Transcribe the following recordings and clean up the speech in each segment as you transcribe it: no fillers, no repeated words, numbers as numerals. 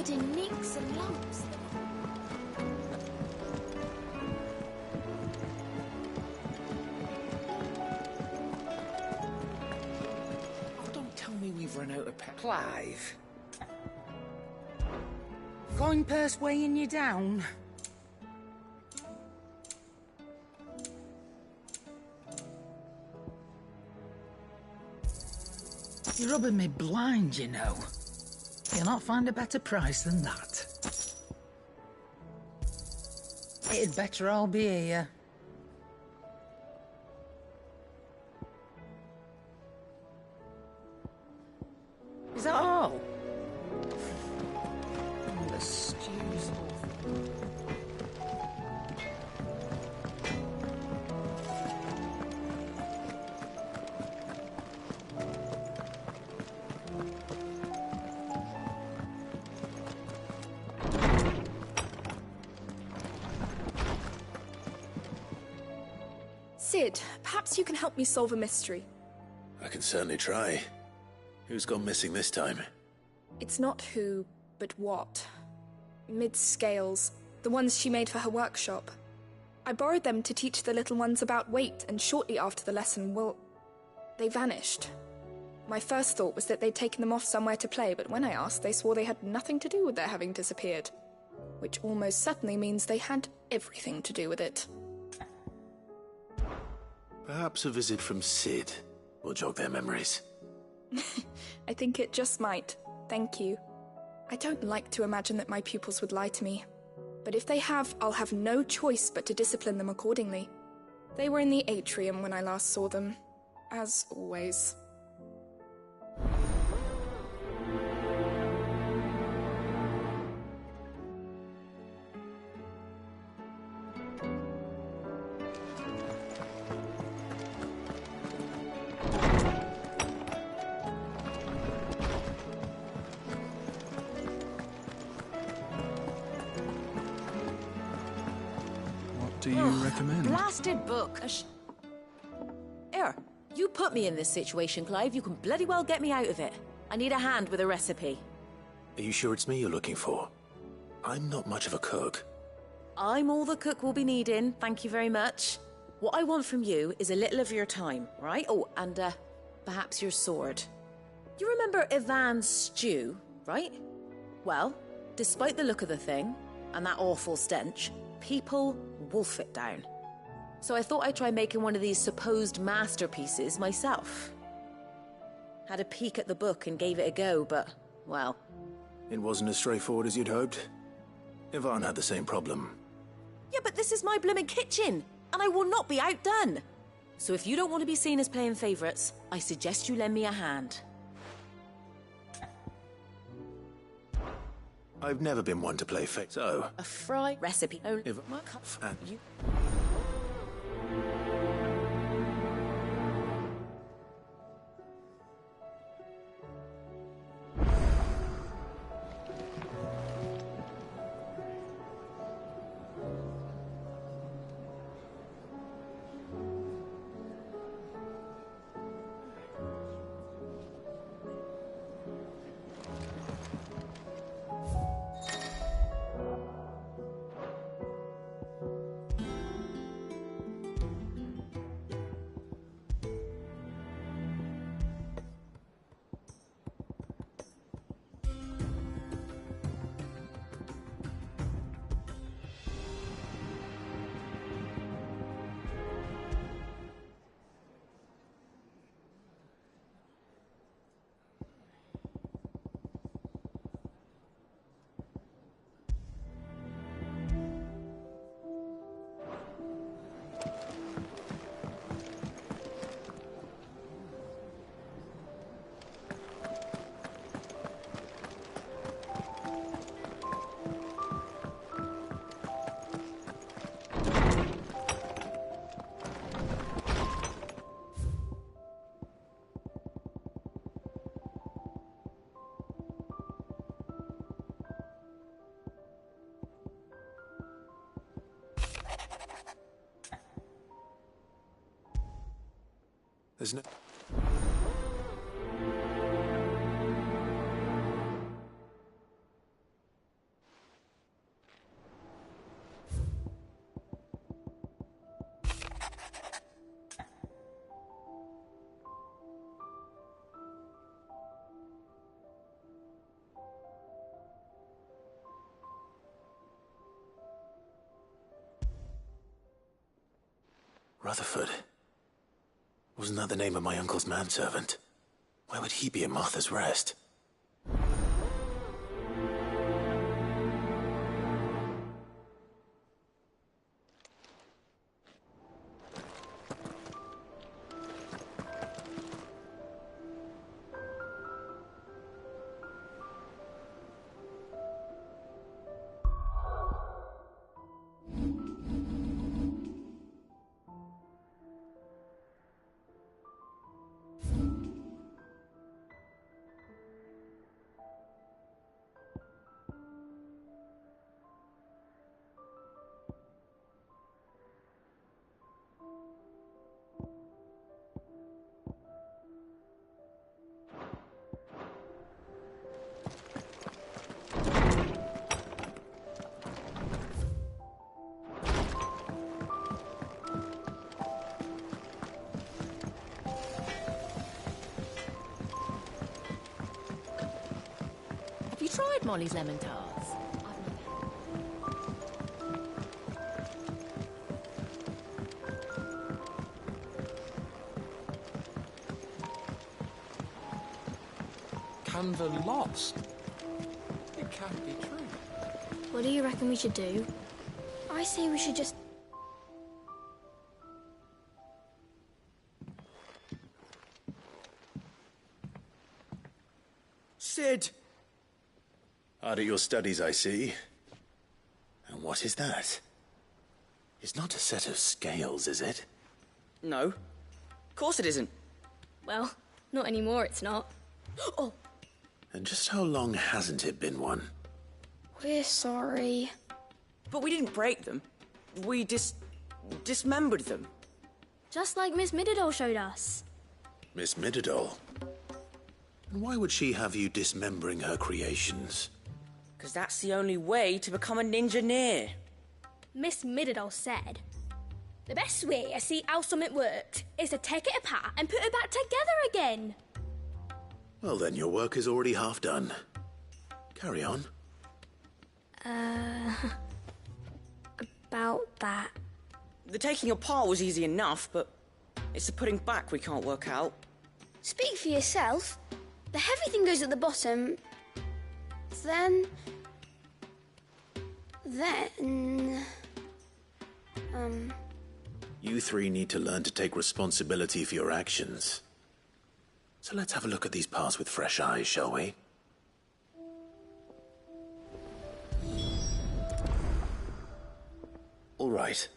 covered in nicks and lumps. Oh, don't tell me we've run out of Clive. Coin purse weighing you down? You're rubbing me blind, you know. You'll not find a better price than that. It'd better all be here. Is that all? Oh, the stew's awful. Sid, perhaps you can help me solve a mystery. I can certainly try. Who's gone missing this time? It's not who, but what. Mid's scales, the ones she made for her workshop. I borrowed them to teach the little ones about weight, and shortly after the lesson, well, they vanished. My first thought was that they'd taken them off somewhere to play, but when I asked, they swore they had nothing to do with their having disappeared. Which almost certainly means they had everything to do with it. Perhaps a visit from Sid will jog their memories. I think it just might. Thank you. I don't like to imagine that my pupils would lie to me. But if they have, I'll have no choice but to discipline them accordingly. They were in the atrium when I last saw them. As always. What do you recommend? Blasted book. Here, you put me in this situation, Clive. You can bloody well get me out of it. I need a hand with a recipe. Are you sure it's me you're looking for? I'm not much of a cook. I'm all the cook will be needing, thank you very much. What I want from you is a little of your time, right? Oh, and perhaps your sword. You remember Ivan's stew, right? Well, despite the look of the thing, and that awful stench, people wolf it down. So I thought I'd try making one of these supposed masterpieces myself. Had a peek at the book and gave it a go, but, well... It wasn't as straightforward as you'd hoped. Ivan had the same problem. Yeah, but this is my blooming kitchen, and I will not be outdone. So if you don't want to be seen as playing favourites, I suggest you lend me a hand. I've never been one to play so... A fry recipe. Oh, If... and you... There's no... Rutherford. Wasn't that the name of my uncle's manservant? Why would he be at Martha's Rest? Have you tried Molly's lemon tarts? Canva lost. It can't be true. What do you reckon we should do? I say we should just... Sid! Hard at your studies, I see. And what is that? It's not a set of scales, is it? No. Of course it isn't. Well, not anymore, it's not. Oh, And just how long hasn't it been one? we're sorry. But we didn't break them. We dismembered them. Just like Miss Middledore showed us. Miss Middledore? And why would she have you dismembering her creations? Because that's the only way to become a ninja-neer. Miss Middledore said, the best way to see how something worked is to take it apart and put it back together again. Well then, your work is already half done. Carry on. About that. The taking apart was easy enough, but it's the putting back we can't work out. Speak for yourself. The heavy thing goes at the bottom. Then... You three need to learn to take responsibility for your actions. So let's have a look at these parts with fresh eyes, shall we? All right.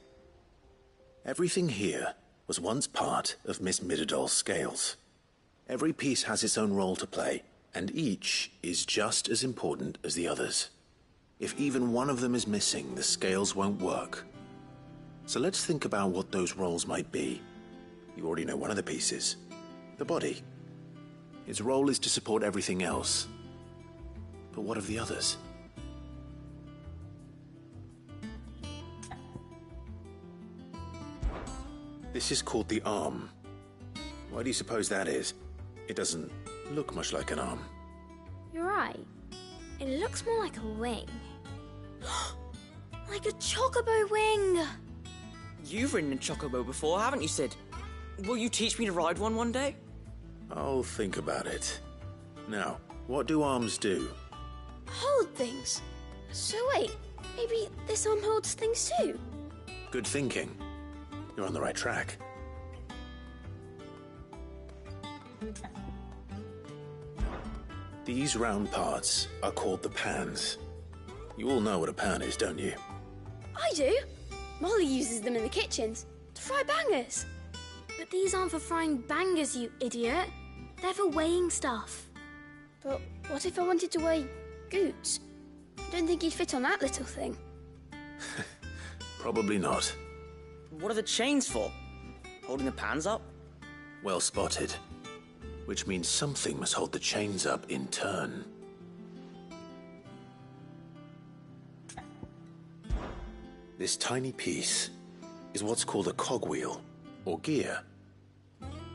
Everything here was once part of Miss Middledore's scales. Every piece has its own role to play, and each is just as important as the others. If even one of them is missing, the scales won't work. So let's think about what those roles might be. You already know one of the pieces. The body. Its role is to support everything else. But what of the others? This is called the arm. Why do you suppose that is? It doesn't look much like an arm. You're right. It looks more like a wing. Like a chocobo wing! You've ridden a chocobo before, haven't you, Sid? Will you teach me to ride one day? I'll think about it. Now, what do arms do? Hold things. So wait, maybe this arm holds things too? Good thinking. You're on the right track. These round parts are called the pans. You all know what a pan is, don't you? I do. Molly uses them in the kitchens to fry bangers. But these aren't for frying bangers, you idiot. They're for weighing stuff. But what if I wanted to weigh Goots? I don't think he'd fit on that little thing. Probably not. What are the chains for? Holding the pans up? Well spotted. Which means something must hold the chains up in turn. This tiny piece is what's called a cogwheel, or gear.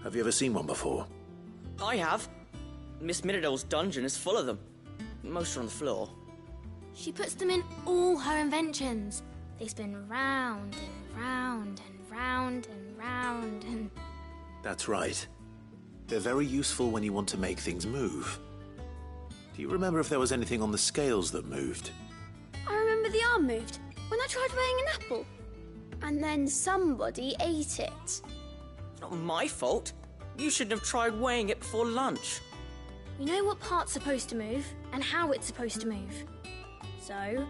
Have you ever seen one before? I have. Miss Middledore's dungeon is full of them. Most are on the floor. She puts them in all her inventions. They spin round and round and round and round and... That's right. They're very useful when you want to make things move. Do you remember if there was anything on the scales that moved? I remember the arm moved when I tried weighing an apple. And then somebody ate it. It's not my fault. You shouldn't have tried weighing it before lunch. We know what part's supposed to move and how it's supposed to move. So,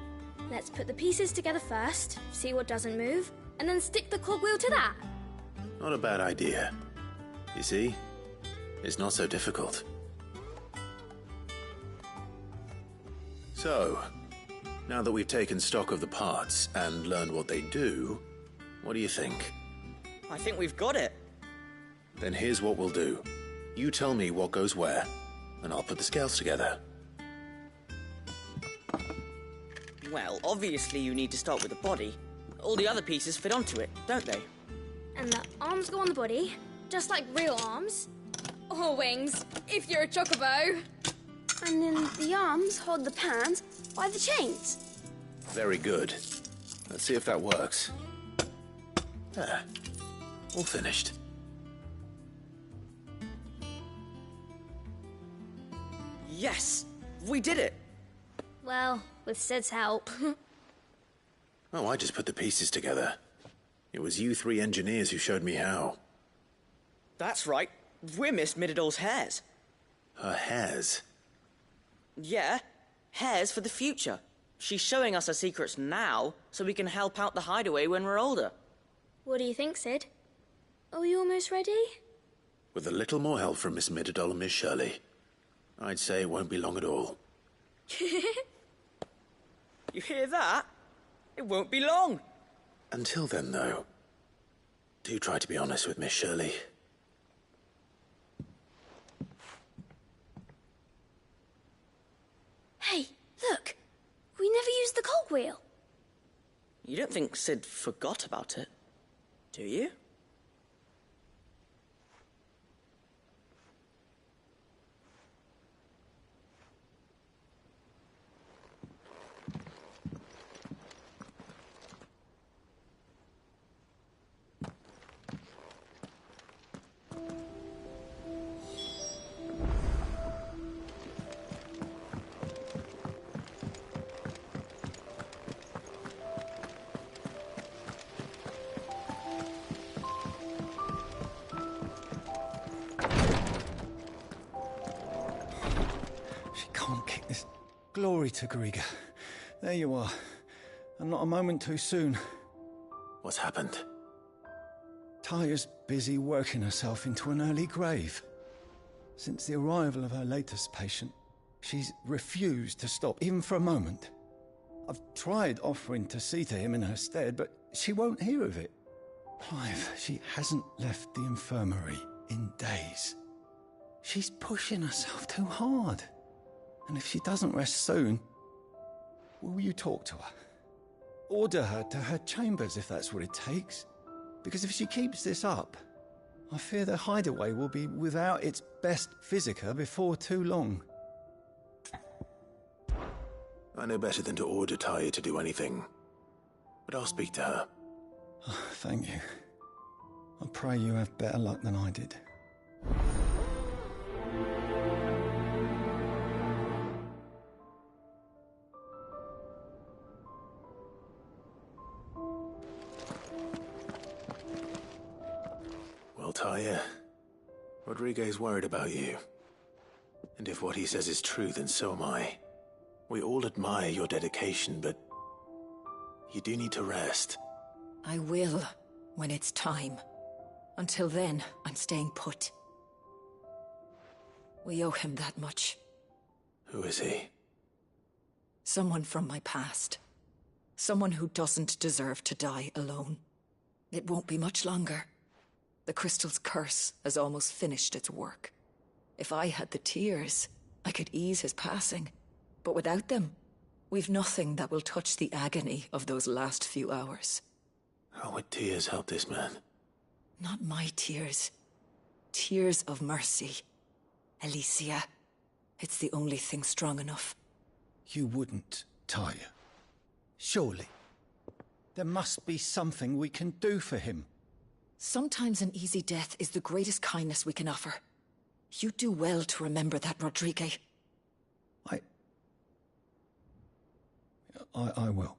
let's put the pieces together first, see what doesn't move, and then stick the cogwheel to that. Not a bad idea. You see? It's not so difficult. So, now that we've taken stock of the parts and learned what they do, what do you think? I think we've got it. Then here's what we'll do. You tell me what goes where, and I'll put the scales together. Well, obviously you need to start with the body. All the other pieces fit onto it, don't they? And the arms go on the body, just like real arms. Or wings, if you're a chocobo. And then the arms hold the pans by the chains. Very good. Let's see if that works. There. All finished. Yes! We did it! Well, with Sid's help. Oh, I just put the pieces together. It was you three engineers who showed me how. That's right. We're Miss Mididol's hares. Her hairs? Yeah, hares for the future. She's showing us her secrets now, so we can help out the hideaway when we're older. What do you think, Sid? Are we almost ready? With a little more help from Miss Mididol and Miss Shirley, I'd say it won't be long at all. You hear that? It won't be long. Until then, though, do try to be honest with Miss Shirley. Hey, look! We never used the cogwheel. You don't think Sid forgot about it, do you? Glory to Griga. There you are. And not a moment too soon. What's happened? Taya's busy working herself into an early grave. Since the arrival of her latest patient, she's refused to stop, even for a moment. I've tried offering to see to him in her stead, but she won't hear of it. Clive, she hasn't left the infirmary in days. She's pushing herself too hard. And if she doesn't rest soon, will you talk to her? Order her to her chambers if that's what it takes. Because if she keeps this up, I fear the hideaway will be without its best physica before too long. I know better than to order Taya to do anything. But I'll speak to her. Oh, thank you. I pray you have better luck than I did. Well, Taya, Rodriguez worried about you. And if what he says is true, then so am I. We all admire your dedication, but you do need to rest. I will, when it's time. Until then, I'm staying put. We owe him that much. Who is he? Someone from my past. Someone who doesn't deserve to die alone. It won't be much longer. The crystal's curse has almost finished its work. If I had the tears, I could ease his passing. But without them, we've nothing that will touch the agony of those last few hours. How would tears help this man? Not my tears. Tears of mercy. Alicia, it's the only thing strong enough. You wouldn't, Taya. Surely. There must be something we can do for him. Sometimes an easy death is the greatest kindness we can offer. You do well to remember that, Rodrigue. I will.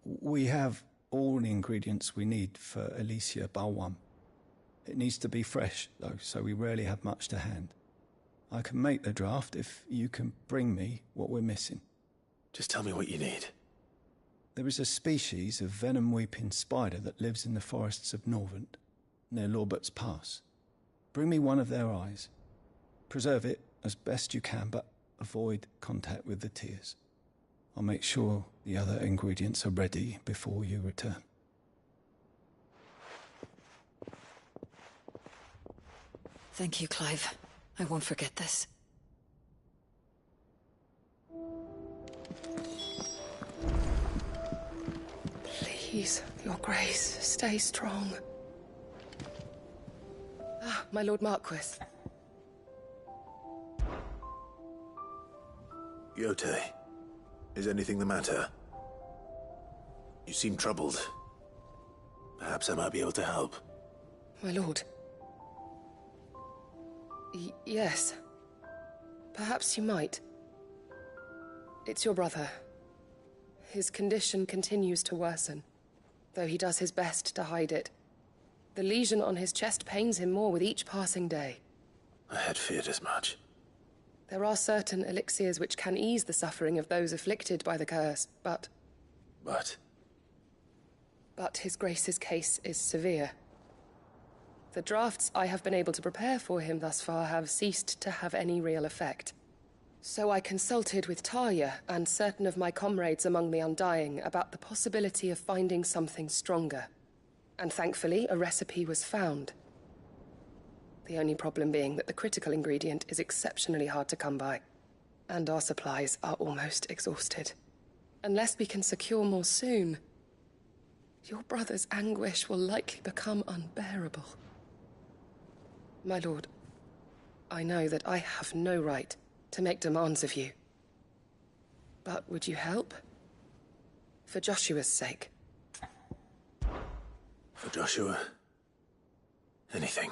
We have all the ingredients we need for Alicia Balwam. It needs to be fresh, though, so we rarely have much to hand. I can make the draft if you can bring me what we're missing. Just tell me what you need. There is a species of venom-weeping spider that lives in the forests of Norvent, near Lorbert's Pass. Bring me one of their eyes. Preserve it as best you can, but avoid contact with the tears. I'll make sure the other ingredients are ready before you return. Thank you, Clive. I won't forget this. Please, Your Grace, stay strong. Ah, my Lord Marquis. Yote, is anything the matter? You seem troubled. Perhaps I might be able to help. My lord. Yes. Perhaps you might. It's your brother. His condition continues to worsen, though he does his best to hide it. The lesion on his chest pains him more with each passing day. I had feared as much. There are certain elixirs which can ease the suffering of those afflicted by the curse, but... But His Grace's case is severe. The drafts I have been able to prepare for him thus far have ceased to have any real effect. So I consulted with Talia and certain of my comrades among the Undying about the possibility of finding something stronger. And thankfully, a recipe was found. The only problem being that the critical ingredient is exceptionally hard to come by, and our supplies are almost exhausted. Unless we can secure more soon, your brother's anguish will likely become unbearable. My lord, I know that I have no right to make demands of you. But would you help? For Joshua's sake. For Joshua? Anything.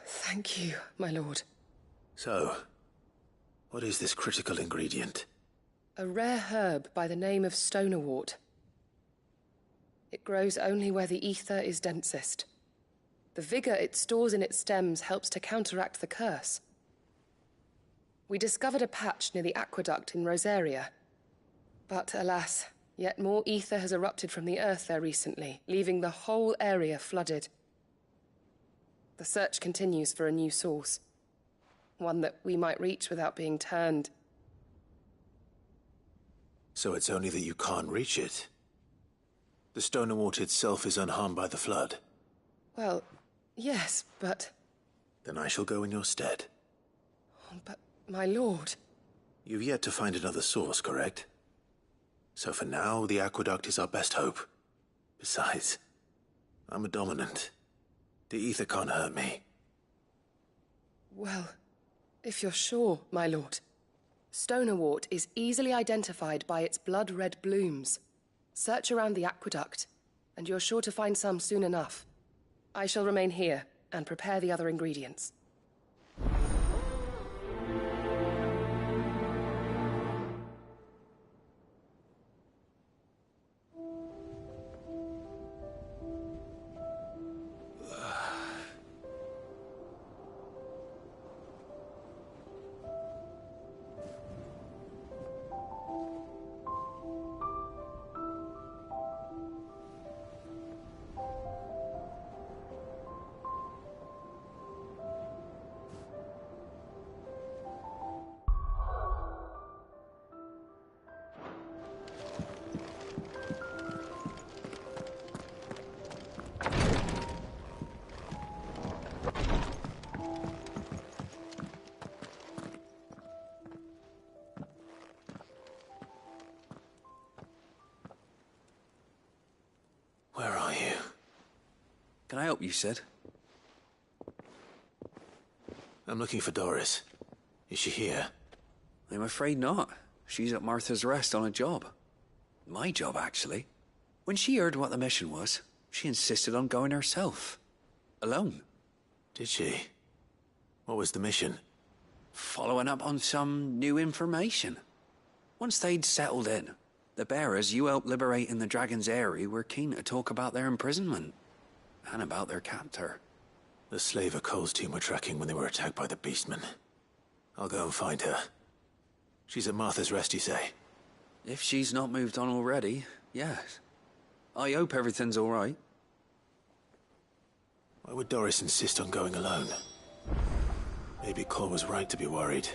Thank you, my lord. So, what is this critical ingredient? A rare herb by the name of stonerwort. It grows only where the ether is densest. The vigor it stores in its stems helps to counteract the curse. We discovered a patch near the aqueduct in Rosaria. But alas, yet more ether has erupted from the earth there recently, leaving the whole area flooded. The search continues for a new source. One that we might reach without being turned. So it's only that you can't reach it? The stonerwort itself is unharmed by the flood? Well, yes, but... Then I shall go in your stead. But, my lord... You've yet to find another source, correct? So for now, the aqueduct is our best hope. Besides, I'm a dominant. The ether can't hurt me. Well, if you're sure, my lord. Stonerwort is easily identified by its blood-red blooms. Search around the aqueduct, and you're sure to find some soon enough. I shall remain here and prepare the other ingredients. Where are you? Can I help you, Sid? I'm looking for Doris. Is she here? I'm afraid not. She's at Martha's Rest on a job. My job, actually. When she heard what the mission was, She insisted on going herself. Alone. Did she? What was the mission? Following up on some new information. Once they'd settled in, the bearers you helped liberate in the Dragon's Eyrie were keen to talk about their imprisonment. And about their captor. The slaver Cole's team were tracking when they were attacked by the Beastmen. I'll go and find her. She's at Martha's Rest, you say? If she's not moved on already, yes. I hope everything's all right. Why would Doris insist on going alone? Maybe Cole was right to be worried.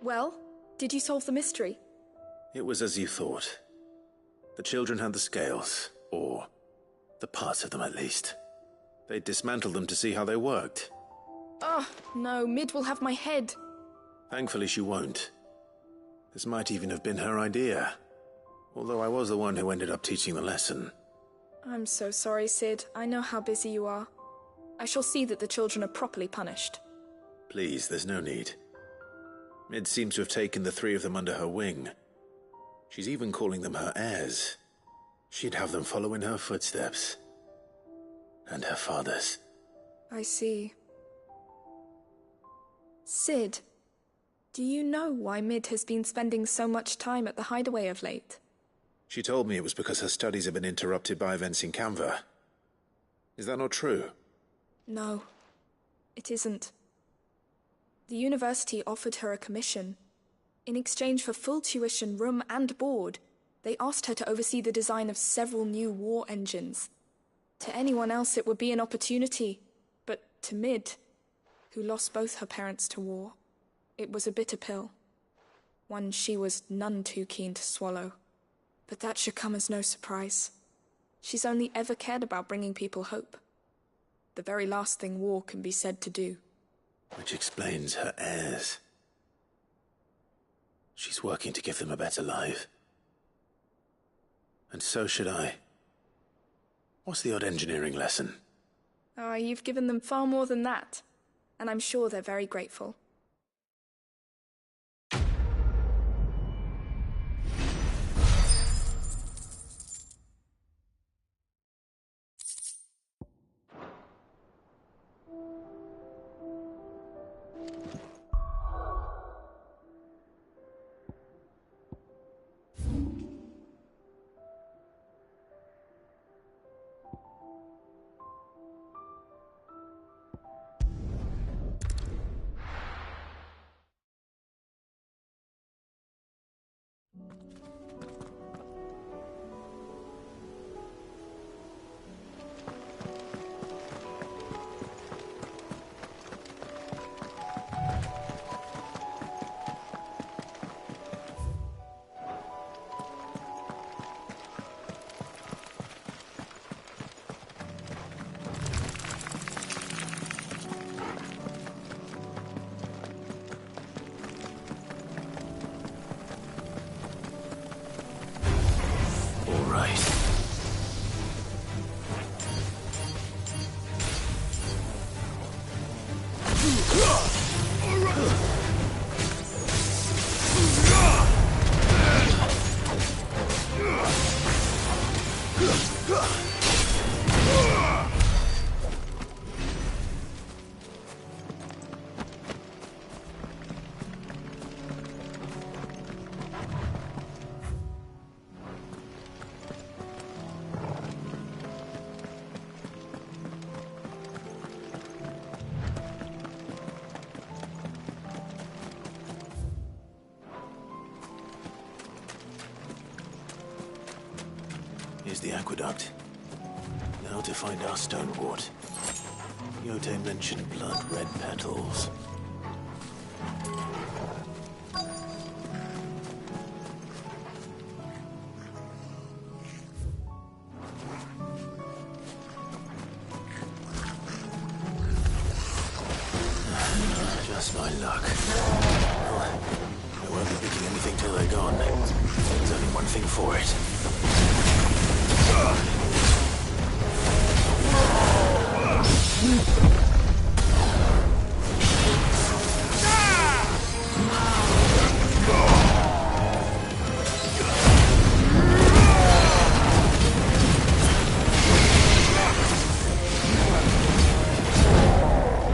Well, did you solve the mystery? It was as you thought. The children had the scales, or the parts of them at least. They dismantled them to see how they worked. Oh, no, Mid will have my head. Thankfully she won't. This might even have been her idea. Although I was the one who ended up teaching the lesson. I'm so sorry, Sid. I know how busy you are. I shall see that the children are properly punished. Please, there's no need. Mid seems to have taken the three of them under her wing. She's even calling them her heirs. She'd have them follow in her footsteps. And her father's. I see. Sid, do you know why Mid has been spending so much time at the Hideaway of late? She told me it was because her studies have been interrupted by events in Canva. Is that not true? No, it isn't. The university offered her a commission. In exchange for full tuition, room and board, they asked her to oversee the design of several new war engines. To anyone else it would be an opportunity, but to Mid, who lost both her parents to war, it was a bitter pill. One she was none too keen to swallow. But that should come as no surprise. She's only ever cared about bringing people hope. The very last thing war can be said to do. Which explains her heirs. She's working to give them a better life. And so should I. What's the odd engineering lesson? Oh, you've given them far more than that. And I'm sure they're very grateful. Here's the aqueduct. Now to find our stonewort. Yote mentioned blood-red petals. Just my luck. Well, I won't be picking anything till they're gone. There's only one thing for it.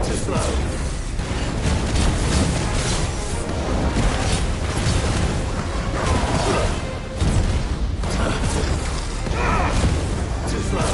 Too slow. Too slow.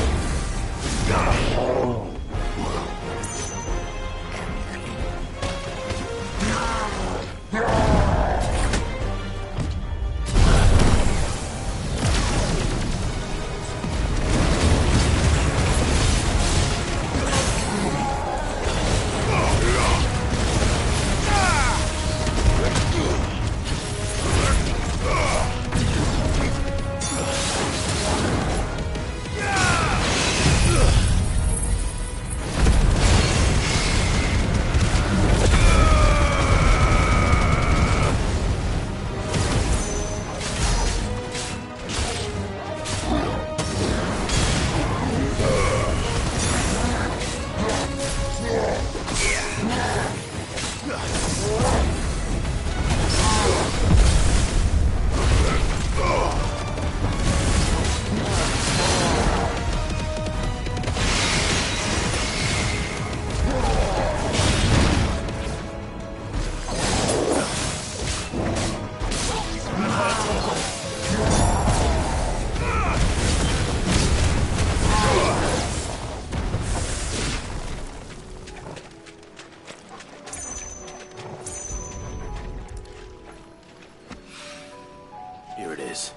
Here it is.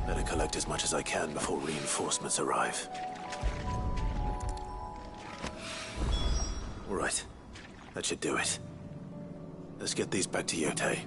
Better collect as much as I can before reinforcements arrive. All right. That should do it. Let's get these back to Yotei.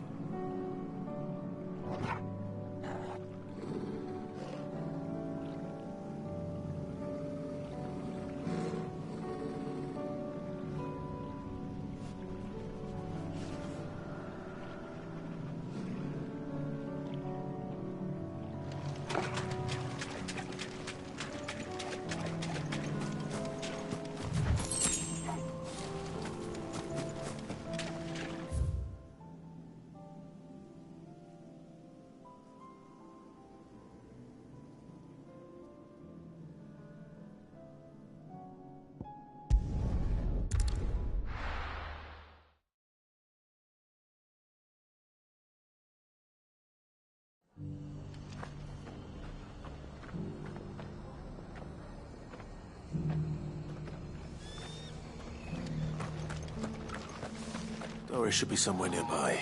Doris should be somewhere nearby.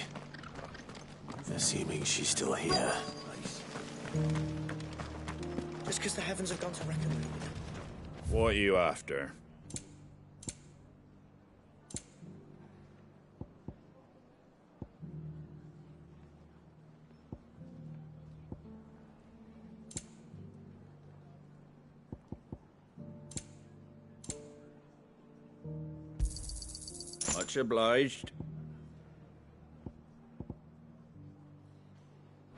Assuming she's still here. Just because the heavens have gone to reckon with. What are you after? Much obliged.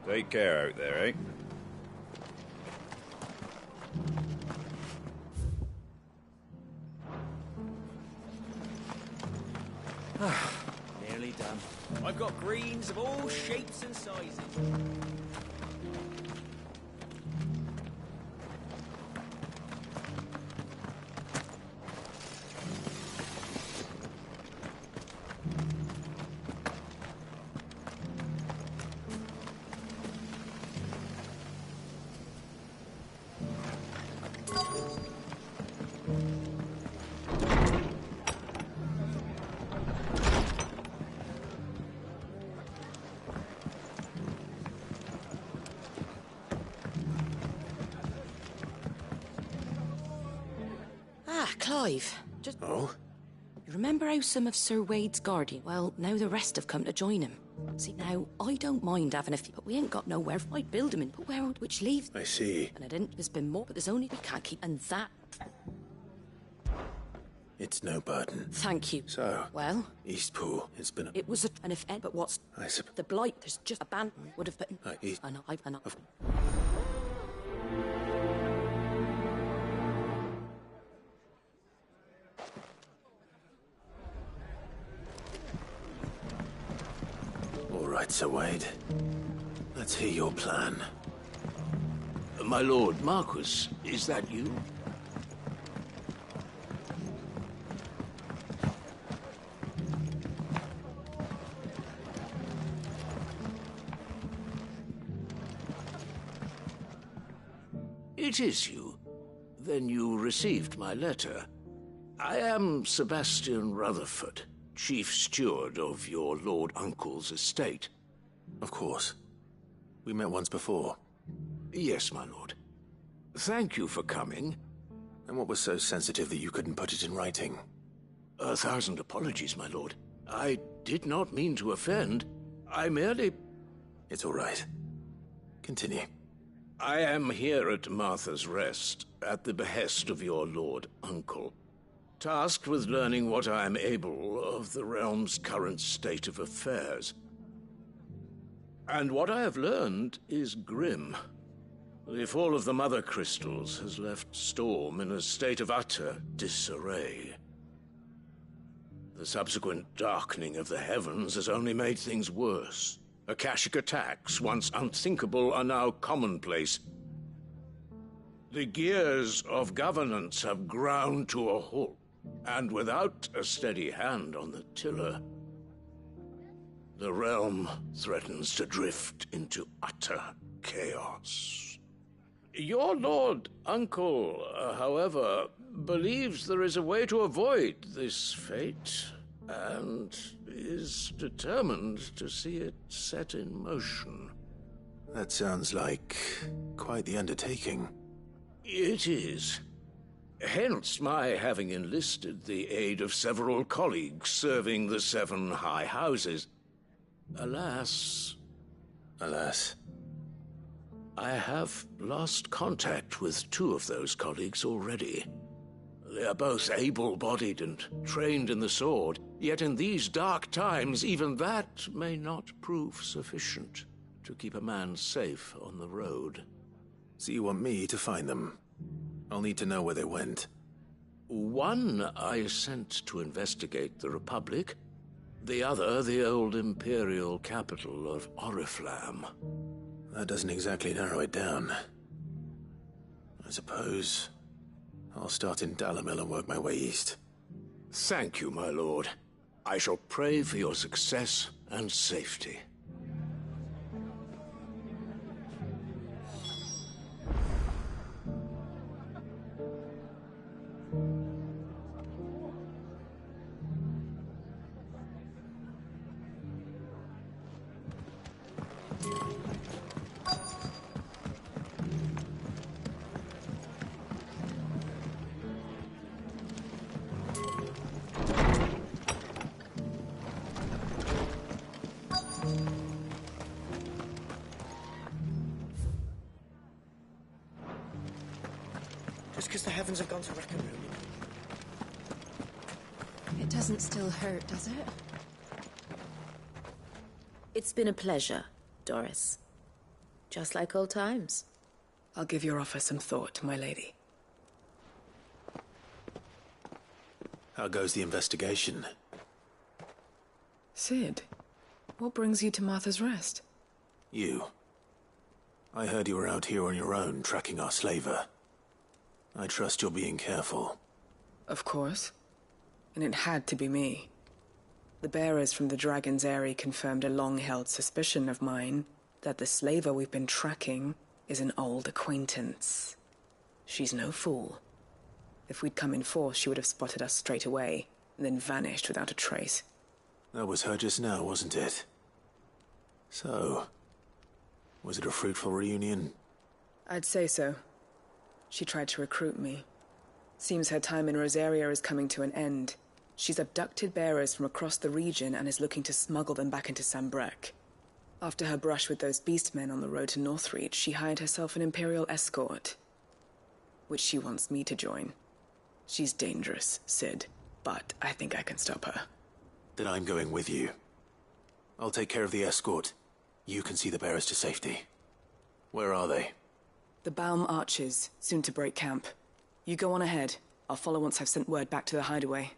Take care out there, eh? Nearly done. I've got greens of all shapes and sizes. Clive, just... Oh? You remember how some of Sir Wade's guardian... Well, now the rest have come to join him. See, now, I don't mind having a few, but we ain't got nowhere. I'd build them in, but where would which leave? I see. And I didn't. There's been more, but there's only we can't keep... And that... It's no burden. Thank you. So, Well? Eastpool, it's been a... It was an event, but what's... I suppose... The blight, there's just a band would have been... I know. All right, Sir Wade. Let's hear your plan. My lord Marquis, is that you? It is you. Then you received my letter. I am Sebastian Rutherford, Chief Steward of your Lord Uncle's estate. Of course. We met once before. Yes, my lord. Thank you for coming. And what was so sensitive that you couldn't put it in writing? 1,000 apologies, my lord. I did not mean to offend. I merely... It's all right. Continue. I am here at Martha's Rest, at the behest of your Lord Uncle, tasked with learning what I am able of the realm's current state of affairs. And what I have learned is grim. The fall of the Mother Crystals has left Storm in a state of utter disarray. The subsequent darkening of the heavens has only made things worse. Akashic attacks, once unthinkable, are now commonplace. The gears of governance have ground to a halt, and without a steady hand on the tiller, the realm threatens to drift into utter chaos. Your Lord Uncle, however, believes there is a way to avoid this fate, and is determined to see it set in motion. That sounds like quite the undertaking. It is. Hence my having enlisted the aid of several colleagues serving the 7 high houses. Alas, I have lost contact with 2 of those colleagues already. They are both able-bodied and trained in the sword, yet in these dark times even that may not prove sufficient to keep a man safe on the road. So you want me to find them? I'll need to know where they went. One I sent to investigate the Republic, the other the old Imperial capital of Oriflamme. That doesn't exactly narrow it down. I suppose I'll start in Dalamil and work my way east. Thank you, my lord. I shall pray for your success and safety. Just because the heavens have gone to wreck and ruin. It doesn't still hurt, does it? It's been a pleasure, Doris. Just like old times. I'll give your offer some thought, my lady. How goes the investigation? Cid, what brings you to Martha's Rest? You. I heard you were out here on your own, tracking our slaver. I trust you're being careful. Of course. And it had to be me. The bearers from the Dragon's Eyrie confirmed a long-held suspicion of mine that the slaver we've been tracking is an old acquaintance. She's no fool. If we'd come in force, she would have spotted us straight away, and then vanished without a trace. That was her just now, wasn't it? So, was it a fruitful reunion? I'd say so. She tried to recruit me. Seems her time in Rosaria is coming to an end. She's abducted bearers from across the region and is looking to smuggle them back into Sanbreque. After her brush with those beastmen on the road to Northreach, she hired herself an Imperial escort, which she wants me to join. She's dangerous, Cid. but I think I can stop her. Then I'm going with you. I'll take care of the escort. You can see the bearers to safety. Where are they? The Baum archers, soon to break camp. You go on ahead. I'll follow once I've sent word back to the hideaway.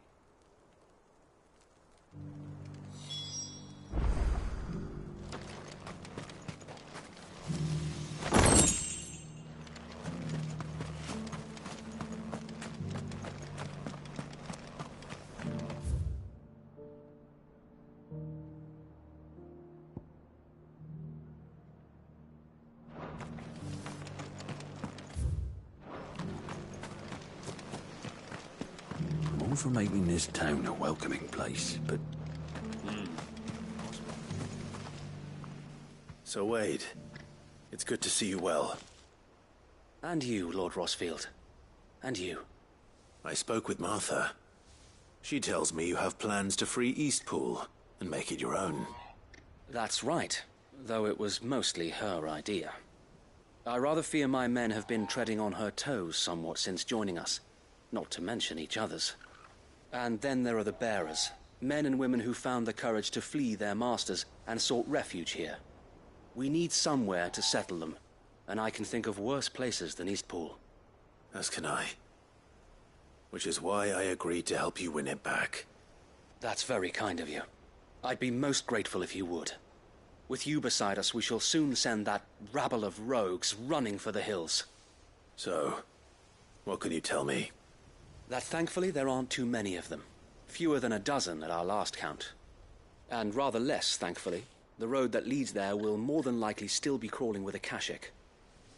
All for making this town a welcoming place, but... So, Wade, it's good to see you well. And you, Lord Rosfield. And you. I spoke with Martha. She tells me you have plans to free Eastpool and make it your own. That's right, though it was mostly her idea. I rather fear my men have been treading on her toes somewhat since joining us, not to mention each other's. And then there are the bearers, men and women who found the courage to flee their masters and sought refuge here. We need somewhere to settle them, and I can think of worse places than Eastpool. As can I. Which is why I agreed to help you win it back. That's very kind of you. I'd be most grateful if you would. With you beside us, we shall soon send that rabble of rogues running for the hills. So, what can you tell me? That thankfully there aren't too many of them. Fewer than a dozen at our last count. And rather less, thankfully, the road that leads there will more than likely still be crawling with Akashic.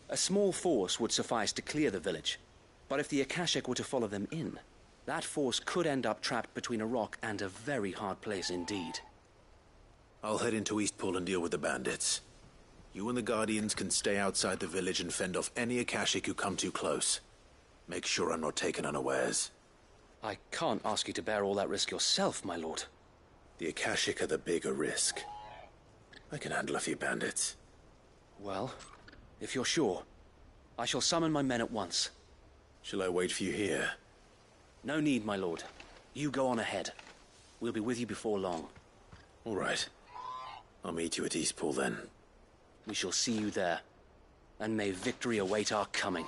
A small force would suffice to clear the village, but if the Akashic were to follow them in, that force could end up trapped between a rock and a very hard place indeed. I'll head into Eastpool and deal with the bandits. You and the Guardians can stay outside the village and fend off any Akashic who come too close. Make sure I'm not taken unawares. I can't ask you to bear all that risk yourself, my lord. The Akashic are the bigger risk. I can handle a few bandits. Well, if you're sure, I shall summon my men at once. Shall I wait for you here? No need, my lord. You go on ahead. We'll be with you before long. All right. I'll meet you at Eastpool then. We shall see you there. And may victory await our coming.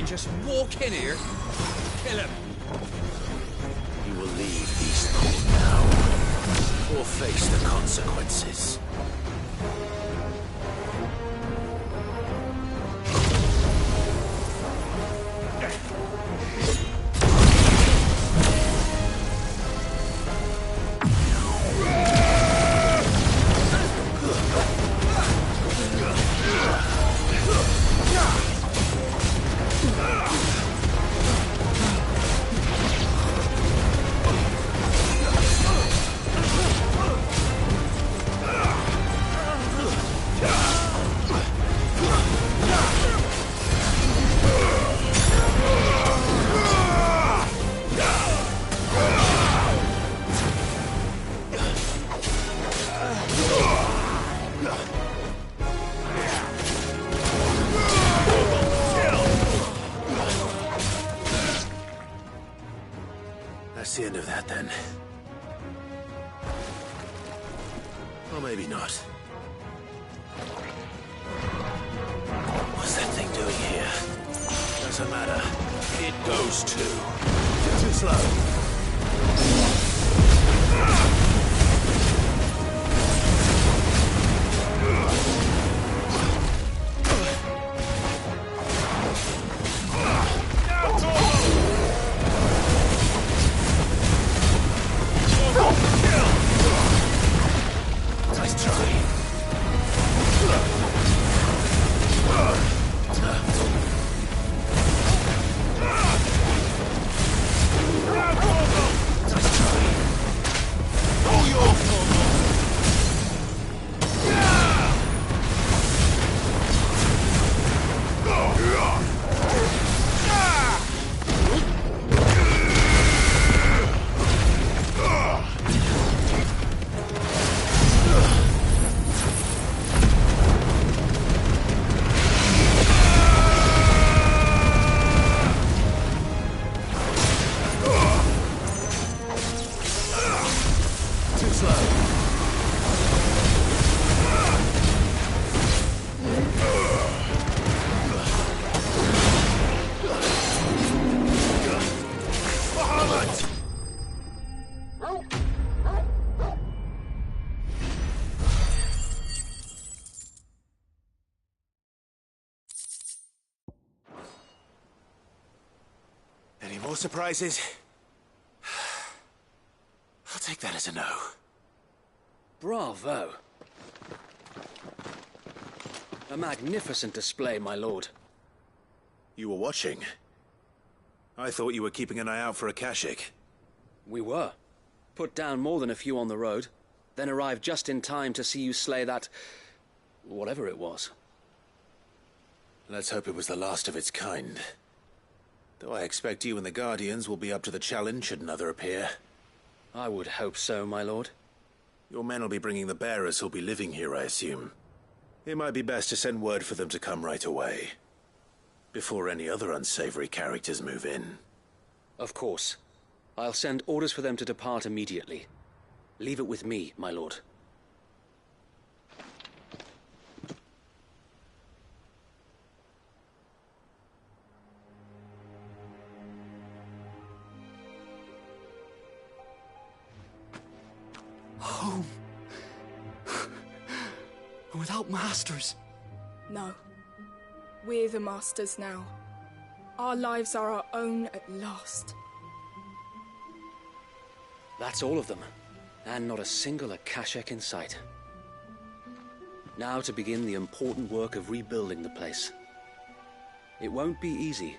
Just walk in here, kill him. You will leave Eastpool now, or face the consequences. That's the end of that, then. Or maybe not. What's that thing doing here? Doesn't matter. It goes too. Too slow. More surprises? I'll take that as a no. Bravo. A magnificent display, my lord. You were watching? I thought you were keeping an eye out for a Kashik. We were. Put down more than a few on the road, then arrived just in time to see you slay that... whatever it was. Let's hope it was the last of its kind. Though I expect you and the Guardians will be up to the challenge should another appear. I would hope so, my lord. Your men will be bringing the bearers who'll be living here, I assume. It might be best to send word for them to come right away, before any other unsavory characters move in. Of course. I'll send orders for them to depart immediately. Leave it with me, my lord. Home. Without masters. No. We're the masters now. Our lives are our own at last. That's all of them, and not a single Akashak in sight. Now to begin the important work of rebuilding the place. It won't be easy,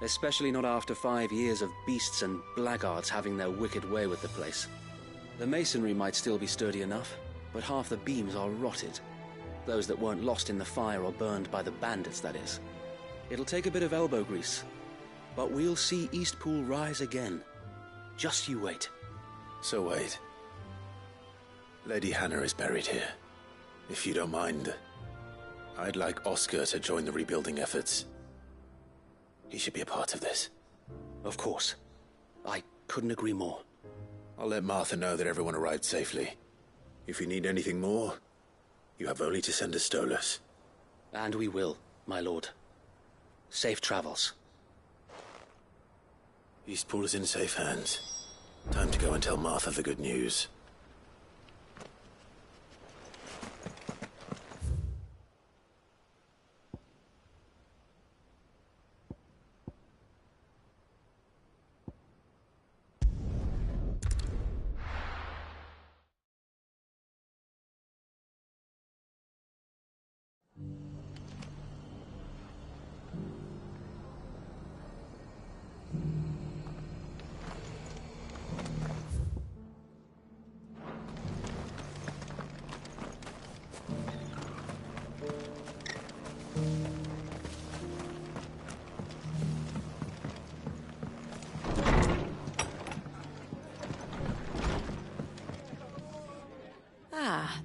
especially not after 5 years of beasts and blackguards having their wicked way with the place. The masonry might still be sturdy enough, but half the beams are rotted. Those that weren't lost in the fire or burned by the bandits, that is. It'll take a bit of elbow grease, but we'll see Eastpool rise again. Just you wait. So wait. Lady Hannah is buried here. If you don't mind, I'd like Oscar to join the rebuilding efforts. He should be a part of this. Of course. I couldn't agree more. I'll let Martha know that everyone arrived safely. If you need anything more, you have only to send a Stolas. And we will, my lord. Safe travels. Eastpool is in safe hands. Time to go and tell Martha the good news.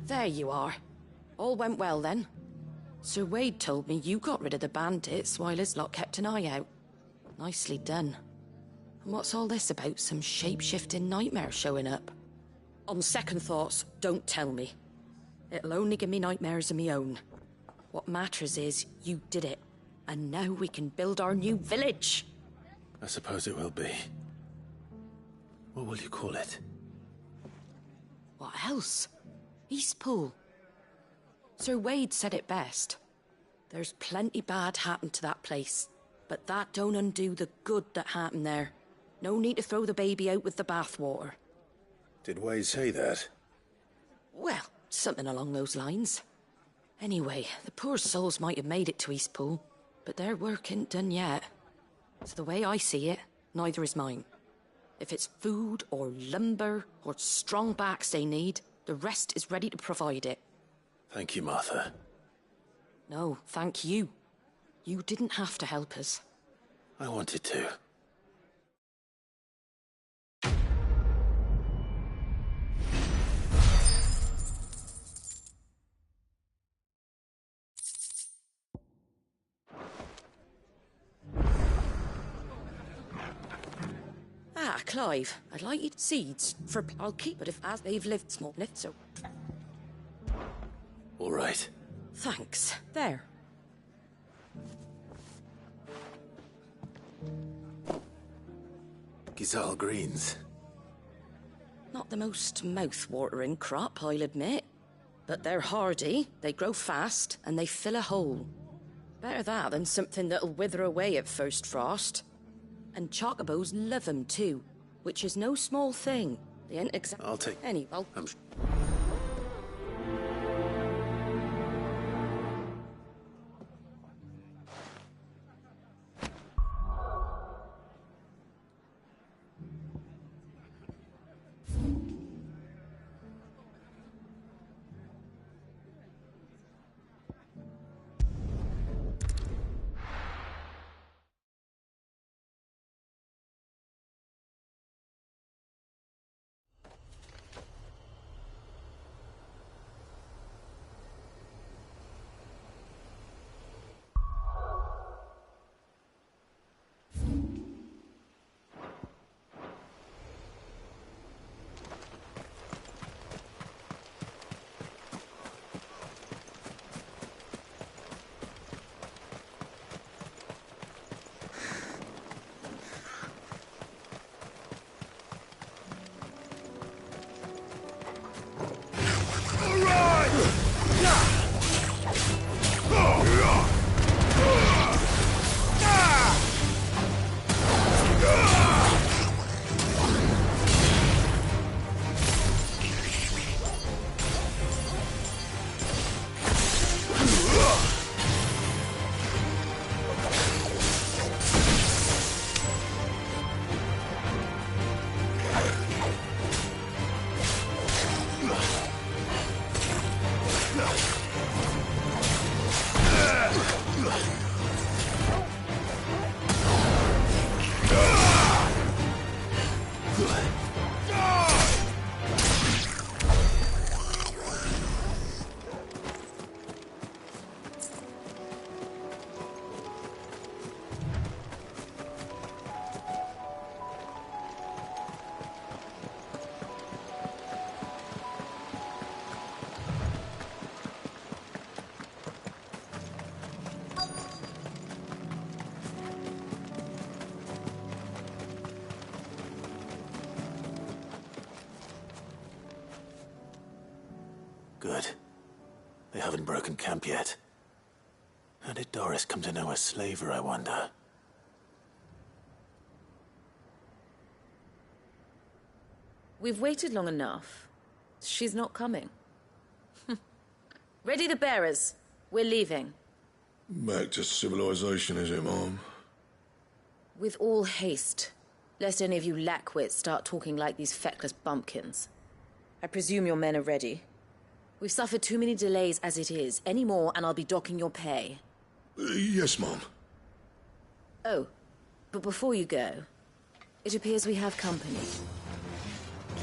There you are. All went well then. Sir Wade told me you got rid of the bandits while his lot kept an eye out. Nicely done. And what's all this about some shape-shifting nightmare showing up? On second thoughts, don't tell me. It'll only give me nightmares of me own. What matters is you did it. And now we can build our new village. I suppose it will be. What will you call it? What else? Eastpool. Sir Wade said it best. There's plenty bad happened to that place, but that don't undo the good that happened there. No need to throw the baby out with the bathwater. Did Wade say that? Well, something along those lines. Anyway, the poor souls might have made it to Eastpool, but their work ain't done yet. So the way I see it, neither is mine. If it's food or lumber or strong backs they need, the rest is ready to provide it. Thank you, Martha. No, thank you. You didn't have to help us. I wanted to. Ah, Clive, I'd like you seeds for... I'll keep it if as they've lived small knit, so... All right. Thanks. There. Gizal greens. Not the most mouth-watering crop, I'll admit. But they're hardy, they grow fast, and they fill a hole. Better that than something that'll wither away at first frost. And chocobos love 'em too, which is no small thing. They ain't exactly... I'll take... Any, well... Good. They haven't broken camp yet. How did Doris come to know a slaver, I wonder? We've waited long enough. She's not coming. Ready the bearers. We're leaving. Back to civilization, is it, Mom? With all haste. Lest any of you lackwits start talking like these feckless bumpkins. I presume your men are ready. We've suffered too many delays as it is. Any more and I'll be docking your pay. Yes, Mom. Oh, but before you go, it appears we have company.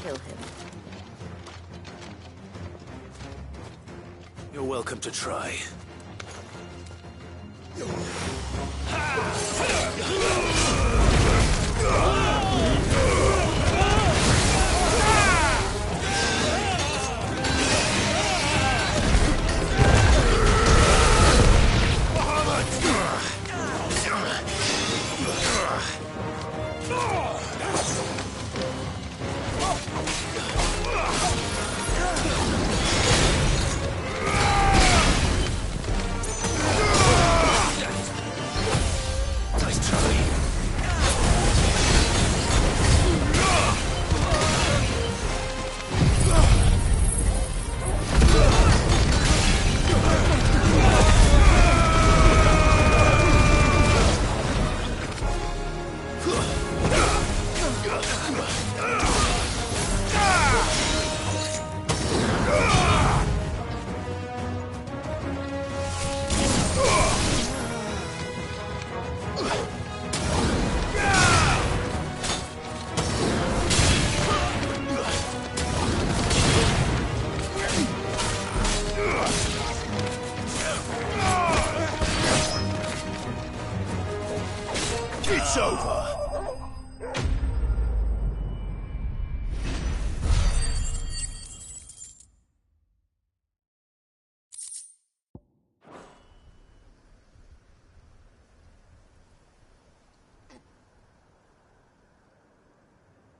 Kill him. You're welcome to try. It's over!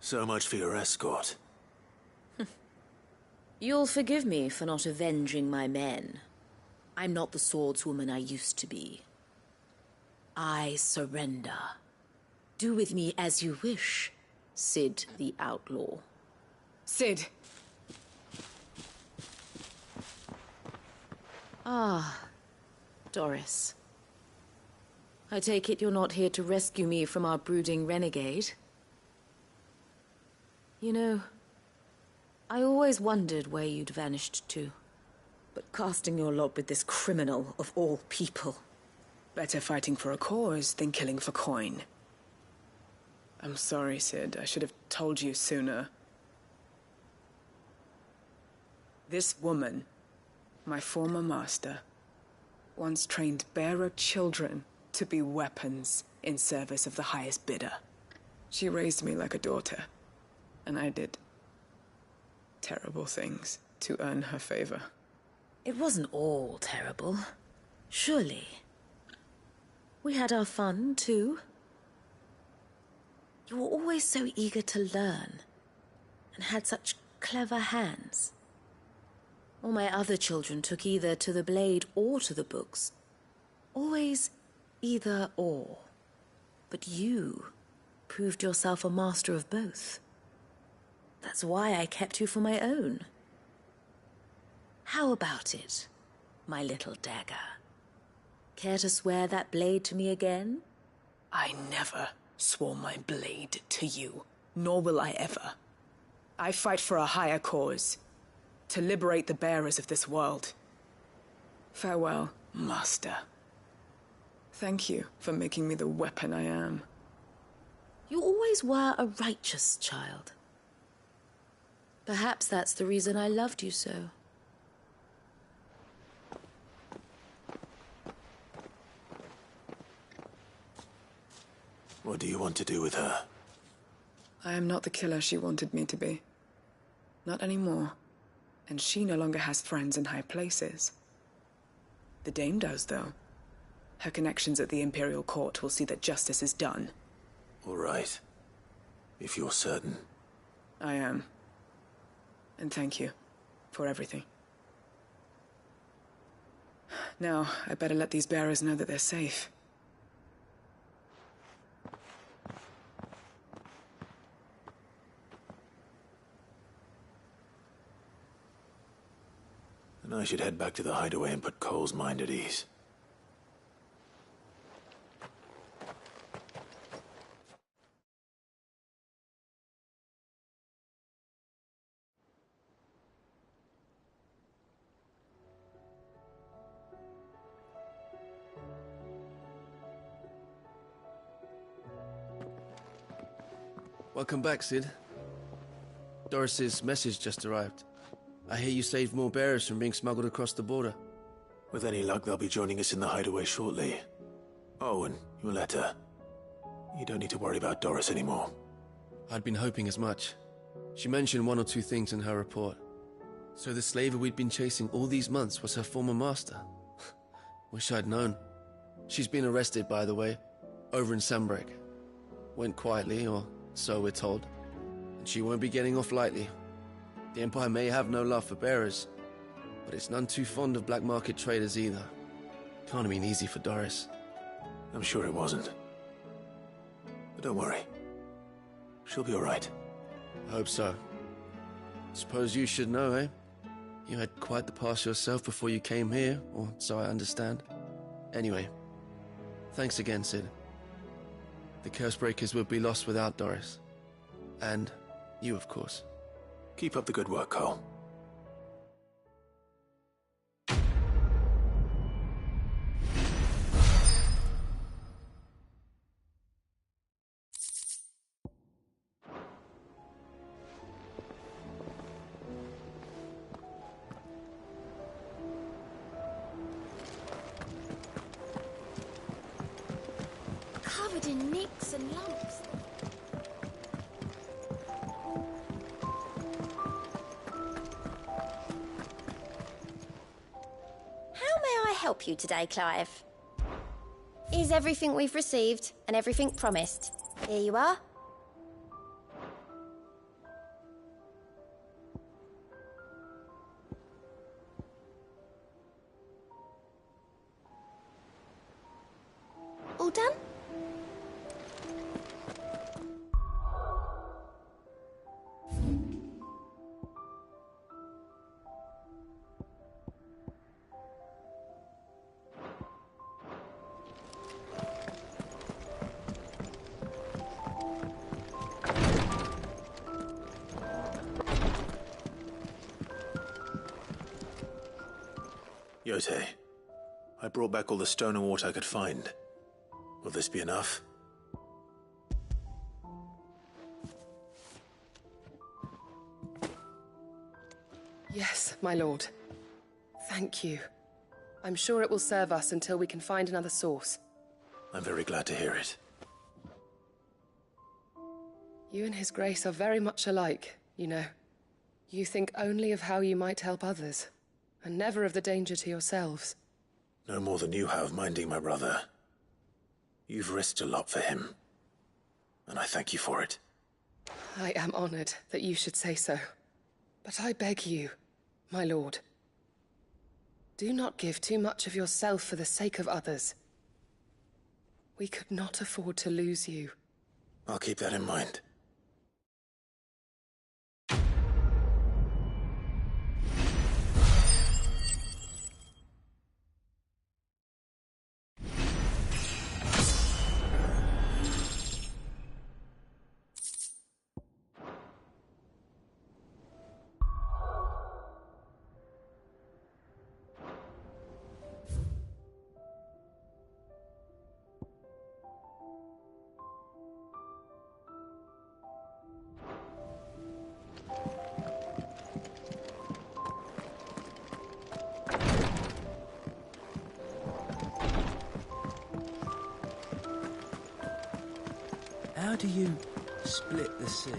So much for your escort. You'll forgive me for not avenging my men. I'm not the swordswoman I used to be. I surrender. Do with me as you wish, Cid the Outlaw. Cid! Ah, Doris. I take it you're not here to rescue me from our brooding renegade? You know, I always wondered where you'd vanished to. But casting your lot with this criminal of all people... Better fighting for a cause than killing for coin. I'm sorry, Cid. I should have told you sooner. This woman, my former master, once trained bearer children to be weapons in service of the highest bidder. She raised me like a daughter, and I did terrible things to earn her favor. It wasn't all terrible, surely. We had our fun, too. You were always so eager to learn, and had such clever hands. All my other children took either to the blade or to the books. Always either or. But you proved yourself a master of both. That's why I kept you for my own. How about it, my little dagger? Care to swear that blade to me again? I never swore my blade to you, nor will I ever. I fight for a higher cause, to liberate the bearers of this world. Farewell, Master. Thank you for making me the weapon I am. You always were a righteous child. Perhaps that's the reason I loved you so. What do you want to do with her? I am not the killer she wanted me to be. Not anymore. And she no longer has friends in high places. The Dame does, though. Her connections at the Imperial Court will see that justice is done. All right. If you're certain. I am. And thank you for everything. Now, I better let these bearers know that they're safe. And I should head back to the hideaway and put Cole's mind at ease. Welcome back, Cid. Doris's message just arrived. I hear you saved more bearers from being smuggled across the border. With any luck, they'll be joining us in the hideaway shortly. Oh, and your letter. You don't need to worry about Doris anymore. I'd been hoping as much. She mentioned one or two things in her report. So the slaver we'd been chasing all these months was her former master. Wish I'd known. She's been arrested, by the way, over in Sanbreque. Went quietly, or so we're told. And she won't be getting off lightly. The Empire may have no love for bearers, but it's none too fond of black market traders either. Can't have been easy for Doris. I'm sure it wasn't. But don't worry. She'll be all right. I hope so. Suppose you should know, eh? You had quite the past yourself before you came here, or so I understand. Anyway, thanks again, Cid. The Cursebreakers would be lost without Doris. And you, of course. Keep up the good work, Cole. Covered in nicks and lumps. Help you today, Clive? Is everything we've received and everything promised. Here you are. All done? Yote, I brought back all the stone and water I could find. Will this be enough? Yes, my lord. Thank you. I'm sure it will serve us until we can find another source. I'm very glad to hear it. You and His Grace are very much alike, you know. You think only of how you might help others, and never of the danger to yourselves. No more than you have minding my brother. You've risked a lot for him, and I thank you for it. I am honored that you should say so. But I beg you, my lord, do not give too much of yourself for the sake of others. We could not afford to lose you. I'll keep that in mind. How do you split the sea?